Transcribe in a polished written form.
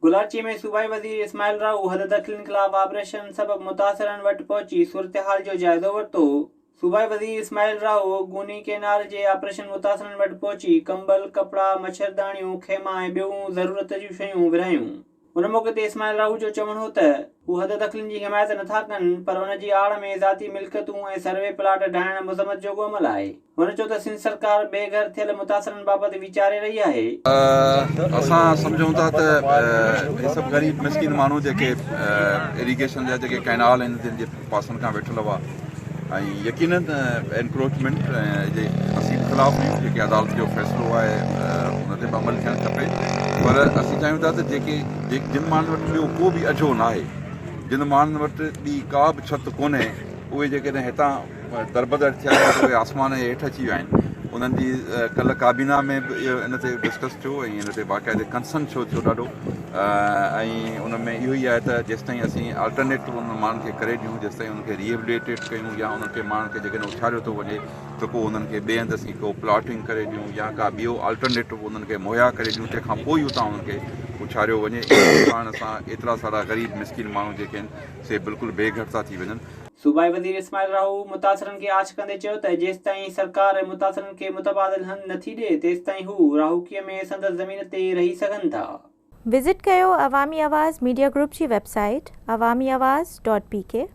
गुलाची में सूबाई वजीर इस्माइल राऊ हद दखिल इनकलाब ऑपरेशन सबब मुतासरन वटि पहुंची सूरत हाल जो जायज़ो वरितो। सूबाई वजीर इस्माइल राऊ गूनी केनाल जे ऑपरेशन मुतासरन वटि पहुंची कंबल, कपड़ा, मच्छरदानियूं, खेमा ऐं ॿियूं ज़रूरत जूं शयूं विरहायूं। उन मौक़े ते इस्माइल राऊ जो चवणु हो त हू हद दखिलनि जी हिमायत नथा कनि, पर उन जी आड़ में ज़ाती मिल्कियतूं ऐं सर्वे प्लाट ढाहिण मज़म्मत जोॻो अमल आहे। हुन चयो त सिंध सरकार बेघर थियल मुतासरनि बाबति वीचारे रही आहे। असां सम्झूं था त हे सभु ग़रीब मिस्किन माण्हू जेके इरीगेशन जा जेके कैनाल आहिनि जिन जे पासनि खां वेठल हुआ ऐं यकीनन एनक्रोचमेंट जे असीं ख़िलाफ़ आहियूं। जेके अदालत जो फ़ैसिलो आहे उन ते बि अमल थियणु खपे, पर असीं चाहियूं था त जिन माण्हुनि वटि ॿियो को बि अझो न आहे, जिन माण्हुनि वटि ॿी का बि छत कोन्हे, उहे जेकॾहिं हितां दरबदर थिया आहिनि उहे आसमान जे हेठि अची विया आहिनि। उन्हनि जी कल्ह काबीना में बि इहो इन ते डिस्कस थियो ऐं इन ते बाक़ाइदे कंसर्न छो थियो ॾाढो, ऐं उन में इहो ई आहे त जेसिताईं असीं अल्टरनेटिव उन माण्हुनि खे करे ॾियूं, जेसिताईं उनखे रिहेबिलिटेट कयूं या उन्हनि खे माण्हुनि खे जेकॾहिं उछारियो थो वञे त पोइ उन्हनि खे ॿिए हंधि असीं को प्लॉटिंग करे ॾियूं या का ॿियो अल्टरनेटिव उन्हनि खे मुहैया करे ॾियूं, तंहिंखां पोइ ई उतां उन्हनि खे उछारियो वञे। कारण सां एतिरा सारा ग़रीब मिस्किन माण्हू जेके आहिनि से बिल्कुलु बेघर था थी वञनि। सूबाई वज़ीर इस्माइल राऊ मुतासरनि खे आश कंदे चयो त जेसिताईं सरकार मुतासरनि खे मुतबादिल हंधि नथी ॾिए तेसिताईं हू राहूकीअ में संदसि ज़मीन ते रही सघनि था। विज़िट कयो अवामी आवाज़ मीडिया ग्रुप जी वेबसाइट awamiawaz.pk